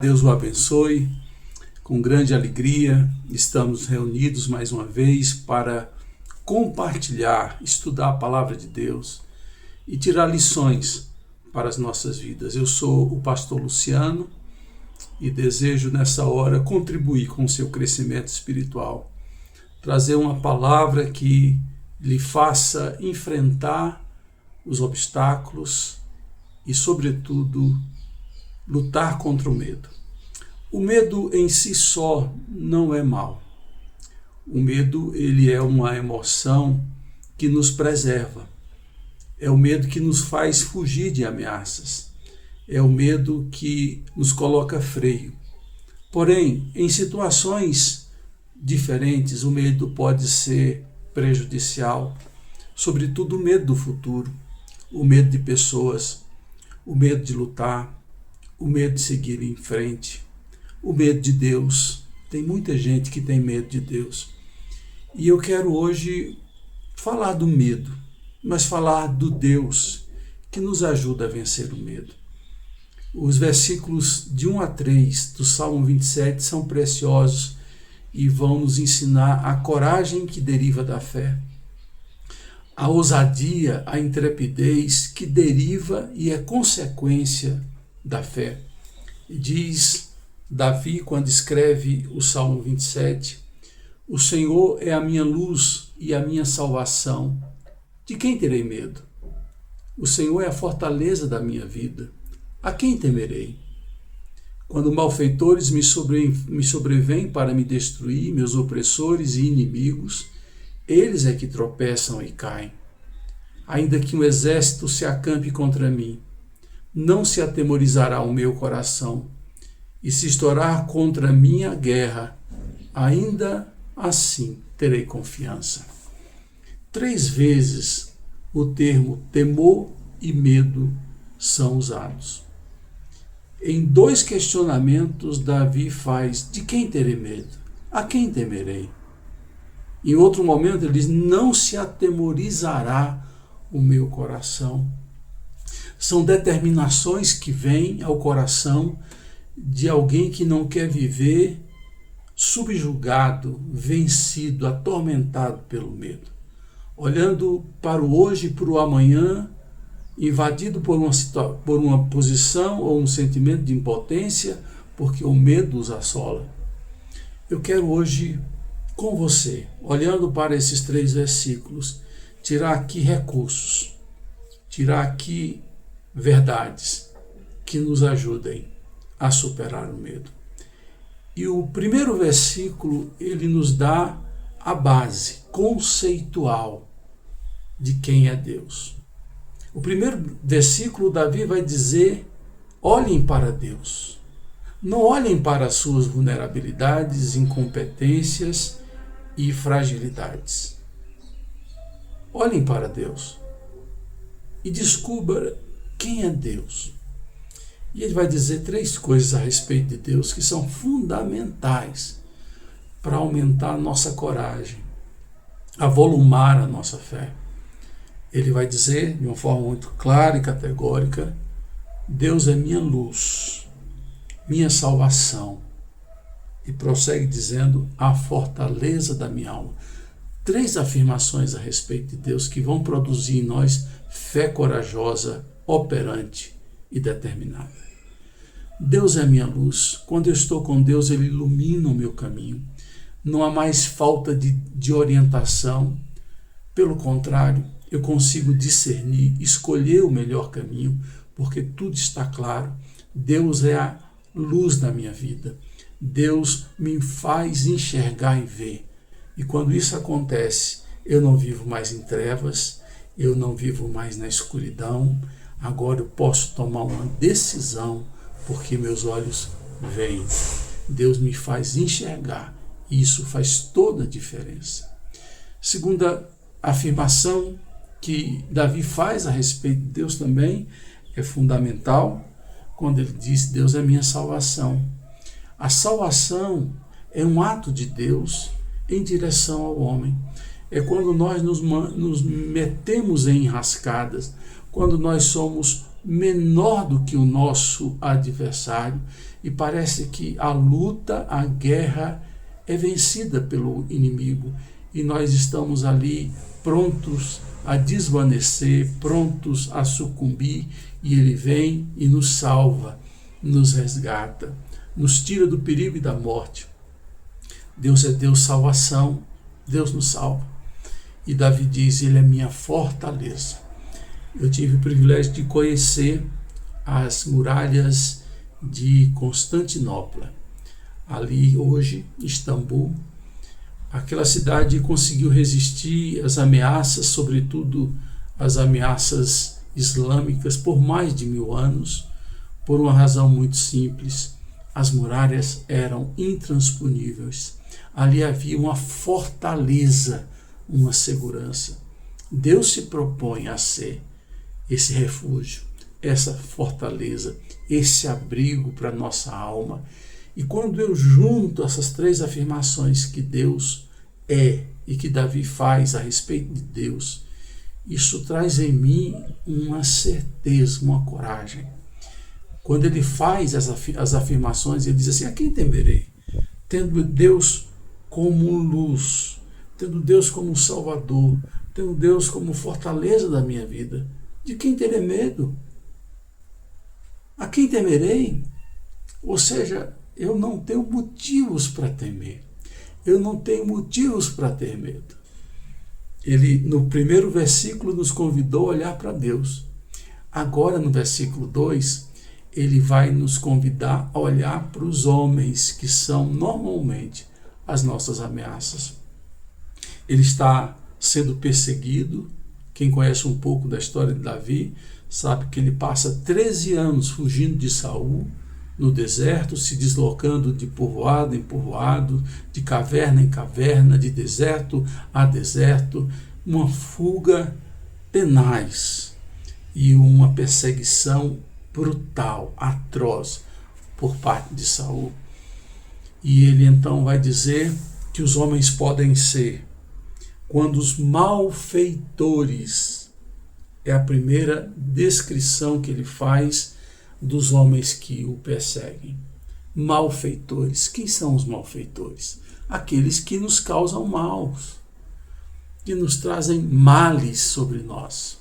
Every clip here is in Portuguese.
Deus o abençoe. Com grande alegria, estamos reunidos mais uma vez para compartilhar, estudar a palavra de Deus e tirar lições para as nossas vidas. Eu sou o pastor Luciano e desejo nessa hora contribuir com o seu crescimento espiritual, trazer uma palavra que lhe faça enfrentar os obstáculos e, sobretudo, lutar contra o medo. O medo em si só não é mal. O medo, ele é uma emoção que nos preserva. É o medo que nos faz fugir de ameaças. É o medo que nos coloca freio. Porém, em situações diferentes, o medo pode ser prejudicial. Sobretudo o medo do futuro, o medo de pessoas, o medo de lutar, o medo de seguir em frente, o medo de Deus. Tem muita gente que tem medo de Deus. E eu quero hoje falar do medo, mas falar do Deus que nos ajuda a vencer o medo. Os versículos de 1 a 3 do Salmo 27 são preciosos e vão nos ensinar a coragem que deriva da fé, a ousadia, a intrepidez que deriva e é consequência da fé. E diz Davi, quando escreve o Salmo 27, o Senhor é a minha luz e a minha salvação. De quem terei medo? O Senhor é a fortaleza da minha vida. A quem temerei? Quando malfeitores me sobrevêm para me destruir, meus opressores e inimigos, eles é que tropeçam e caem. Ainda que um exército se acampe contra mim, não se atemorizará o meu coração, e se estourar contra mim a guerra, ainda assim terei confiança. 3 vezes o termo temor e medo são usados. Em 2 questionamentos, Davi faz: de quem terei medo? A quem temerei? Em outro momento ele diz: não se atemorizará o meu coração. São determinações que vêm ao coração de alguém que não quer viver subjugado, vencido, atormentado pelo medo. Olhando para o hoje e para o amanhã, invadido por uma posição ou um sentimento de impotência, porque o medo os assola. Eu quero hoje, com você, olhando para esses 3 versículos, tirar aqui recursos, tirar aqui verdades que nos ajudem a superar o medo. E o primeiro versículo, ele nos dá a base conceitual de quem é Deus. O primeiro versículo, Davi vai dizer: olhem para Deus. Não olhem para as suas vulnerabilidades, incompetências e fragilidades. Olhem para Deus e descubra quem é Deus. E ele vai dizer 3 coisas a respeito de Deus que são fundamentais para aumentar a nossa coragem, avolumar a nossa fé. Ele vai dizer de uma forma muito clara e categórica: Deus é minha luz, minha salvação. E prossegue dizendo: a fortaleza da minha alma. 3 afirmações a respeito de Deus que vão produzir em nós fé corajosa, operante e determinada. Deus é a minha luz. Quando eu estou com Deus, Ele ilumina o meu caminho. Não há mais falta de orientação. Pelo contrário, eu consigo discernir, escolher o melhor caminho, porque tudo está claro. Deus é a luz da minha vida. Deus me faz enxergar e ver. E quando isso acontece, eu não vivo mais em trevas, eu não vivo mais na escuridão. Agora eu posso tomar uma decisão, porque meus olhos veem. Deus me faz enxergar, e isso faz toda a diferença. Segunda afirmação que Davi faz a respeito de Deus também é fundamental, quando ele diz: Deus é minha salvação. A salvação é um ato de Deus em direção ao homem. É quando nós nos metemos em enrascadas, quando nós somos menor do que o nosso adversário, e parece que a luta, a guerra é vencida pelo inimigo e nós estamos ali prontos a desvanecer, prontos a sucumbir, e ele vem e nos salva, nos resgata, nos tira do perigo e da morte. Deus é Deus salvação, Deus nos salva. E Davi diz, ele é minha fortaleza. Eu tive o privilégio de conhecer as muralhas de Constantinopla. Ali hoje, Istambul, aquela cidade conseguiu resistir às ameaças, sobretudo às ameaças islâmicas, por mais de 1000 anos, por uma razão muito simples. As muralhas eram intransponíveis. Ali havia uma fortaleza, uma segurança. Deus se propõe a ser esse refúgio, essa fortaleza, esse abrigo para a nossa alma. E quando eu junto essas 3 afirmações que Deus é e que Davi faz a respeito de Deus, isso traz em mim uma certeza, uma coragem. Quando ele faz as afirmações, ele diz assim, a quem temerei? Tendo Deus como luz, tendo Deus como Salvador, tendo Deus como fortaleza da minha vida, de quem terei medo? A quem temerei? Ou seja, eu não tenho motivos para temer. Eu não tenho motivos para ter medo. Ele, no primeiro versículo, nos convidou a olhar para Deus. Agora, no versículo 2, ele vai nos convidar a olhar para os homens, que são normalmente as nossas ameaças. Ele está sendo perseguido. Quem conhece um pouco da história de Davi sabe que ele passa 13 anos fugindo de Saul no deserto, se deslocando de povoado em povoado, de caverna em caverna, de deserto a deserto, uma fuga tenaz e uma perseguição brutal, atroz por parte de Saul. E ele então vai dizer que os homens podem ser quando os malfeitores, é a primeira descrição que ele faz dos homens que o perseguem. Malfeitores. Quem são os malfeitores? Aqueles que nos causam males, que nos trazem males sobre nós.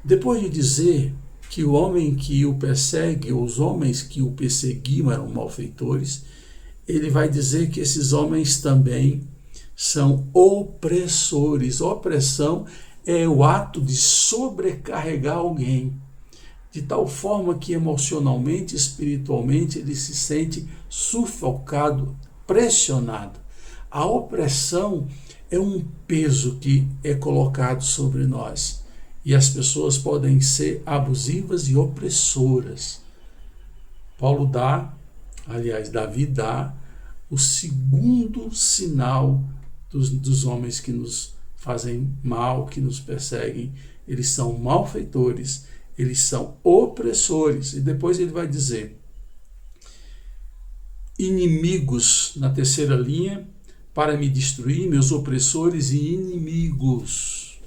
Depois de dizer que o homem que o persegue, ou os homens que o perseguiam eram malfeitores, ele vai dizer que esses homens também são opressores. Opressão é o ato de sobrecarregar alguém, de tal forma que emocionalmente, espiritualmente, ele se sente sufocado, pressionado. A opressão é um peso que é colocado sobre nós. E as pessoas podem ser abusivas e opressoras. Davi dá o segundo sinal dos homens que nos fazem mal, que nos perseguem. Eles são malfeitores, eles são opressores. E depois ele vai dizer, inimigos, na terceira linha, para me destruir, meus opressores e inimigos.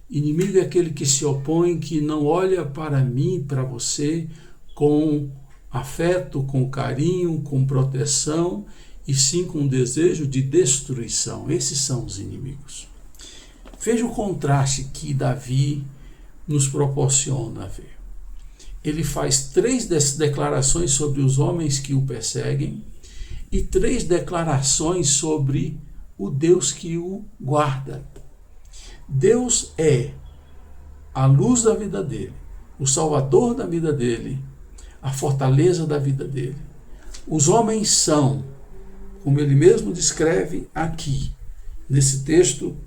Inimigo é aquele que se opõe, que não olha para mim, para você, com afeto, com carinho, com proteção, e sim com desejo de destruição. Esses são os inimigos. Veja o contraste que Davi nos proporciona ver. Ele faz 3 declarações sobre os homens que o perseguem e 3 declarações sobre o Deus que o guarda. Deus é a luz da vida dele, o salvador da vida dele, a fortaleza da vida dele. Os homens são, como ele mesmo descreve aqui, nesse texto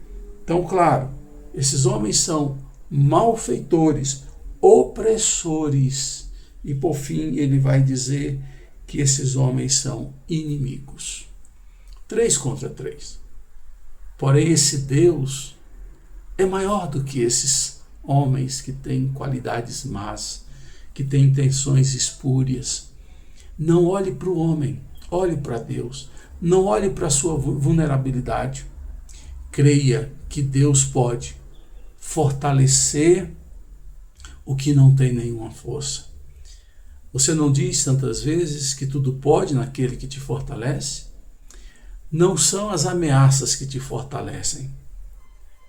tão claro, esses homens são malfeitores, opressores. E por fim ele vai dizer que esses homens são inimigos. 3 contra 3. Porém esse Deus é maior do que esses homens que têm qualidades más, que têm intenções espúrias. Não olhe para o homem, olhe para Deus. Não olhe para a sua vulnerabilidade. Creia que Deus pode fortalecer o que não tem nenhuma força. Você não diz tantas vezes que tudo pode naquele que te fortalece? Não são as ameaças que te fortalecem.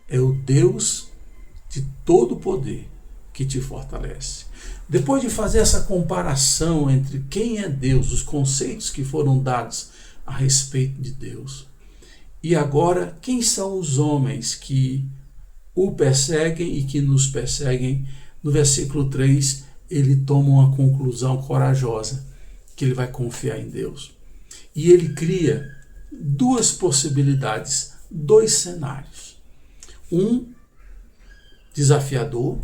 É o Deus de todo poder que te fortalece. Depois de fazer essa comparação entre quem é Deus, os conceitos que foram dados a respeito de Deus, e agora quem são os homens que o perseguem e que nos perseguem, no versículo 3, ele toma uma conclusão corajosa, que ele vai confiar em Deus. E ele cria duas possibilidades, dois cenários. Um desafiador,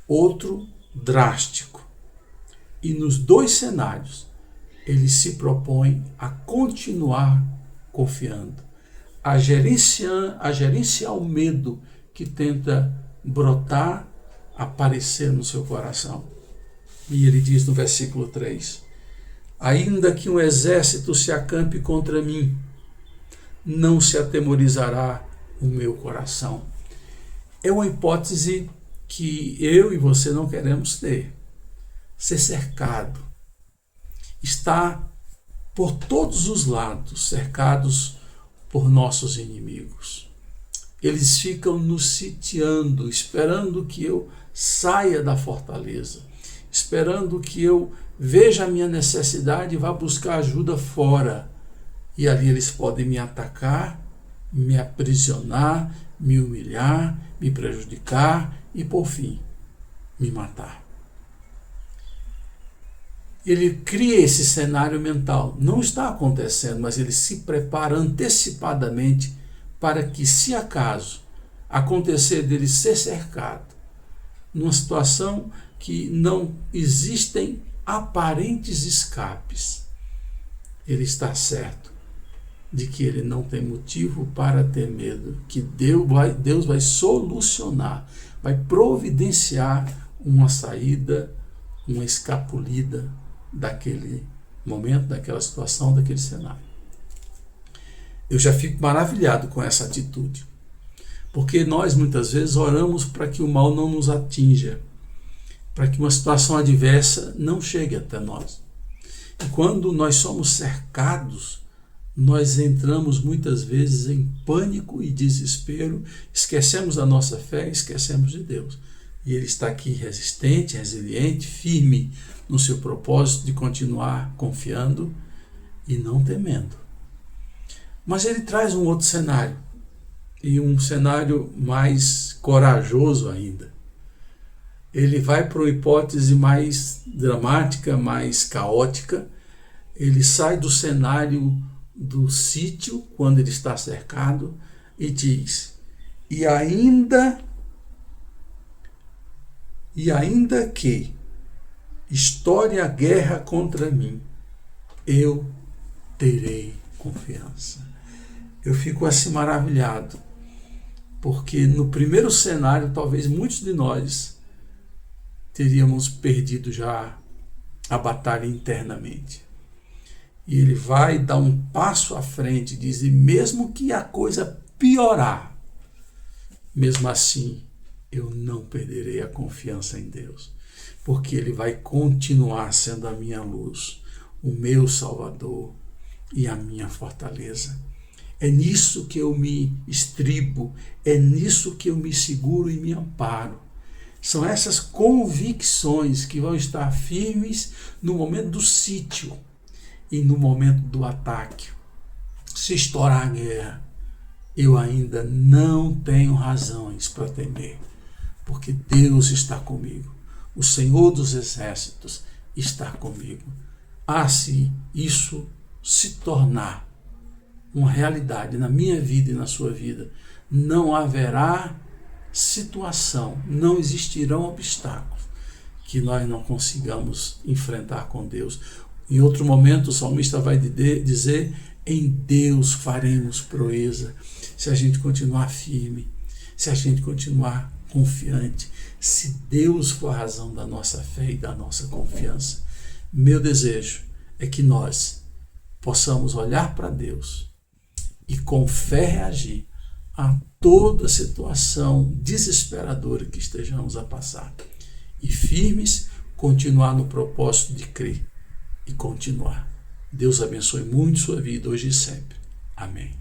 outro drástico. E nos dois cenários, ele se propõe a continuar confiando, a gerenciar o medo que tenta brotar, aparecer no seu coração. E ele diz no versículo 3, ainda que um exército se acampe contra mim, não se atemorizará o meu coração. É uma hipótese que eu e você não queremos ter. Ser cercado. Estar por todos os lados, cercados por nossos inimigos. Eles ficam nos sitiando, esperando que eu saia da fortaleza, esperando que eu veja a minha necessidade e vá buscar ajuda fora. E ali eles podem me atacar, me aprisionar, me humilhar, me prejudicar e, por fim, me matar. Ele cria esse cenário mental. Não está acontecendo, mas ele se prepara antecipadamente para que, se acaso acontecer dele ser cercado, numa situação que não existem aparentes escapes, ele está certo de que ele não tem motivo para ter medo, que Deus vai solucionar, vai providenciar uma saída, uma escapulida daquele momento, daquela situação, daquele cenário. Eu já fico maravilhado com essa atitude, porque nós muitas vezes oramos para que o mal não nos atinja, para que uma situação adversa não chegue até nós. E quando nós somos cercados, nós entramos muitas vezes em pânico e desespero, esquecemos da nossa fé, esquecemos de Deus. E Ele está aqui resistente, resiliente, firme no seu propósito de continuar confiando e não temendo. Mas Ele traz um outro cenário, e um cenário mais corajoso ainda. Ele vai para uma hipótese mais dramática, mais caótica. Ele sai do cenário do sítio, quando ele está cercado, e diz, e ainda que estoure a guerra contra mim, eu terei confiança. Eu fico assim maravilhado, porque no primeiro cenário, talvez muitos de nós teríamos perdido já a batalha internamente. E ele vai dar um passo à frente e diz, e mesmo que a coisa piorar, mesmo assim, eu não perderei a confiança em Deus, porque Ele vai continuar sendo a minha luz, o meu Salvador e a minha fortaleza. É nisso que eu me estribo, é nisso que eu me seguro e me amparo. São essas convicções que vão estar firmes no momento do sítio e no momento do ataque. Se estourar a guerra, eu ainda não tenho razões para temer, porque Deus está comigo. O Senhor dos Exércitos está comigo. Se isso se tornar uma realidade na minha vida e na sua vida, não haverá situação, não existirão obstáculos que nós não consigamos enfrentar com Deus. Em outro momento, o salmista vai dizer, em Deus faremos proeza, se a gente continuar firme, se a gente continuar confiante, se Deus for a razão da nossa fé e da nossa confiança. Meu desejo é que nós possamos olhar para Deus e com fé reagir a toda situação desesperadora que estejamos a passar. E firmes, continuar no propósito de crer e continuar. Deus abençoe muito sua vida hoje e sempre. Amém.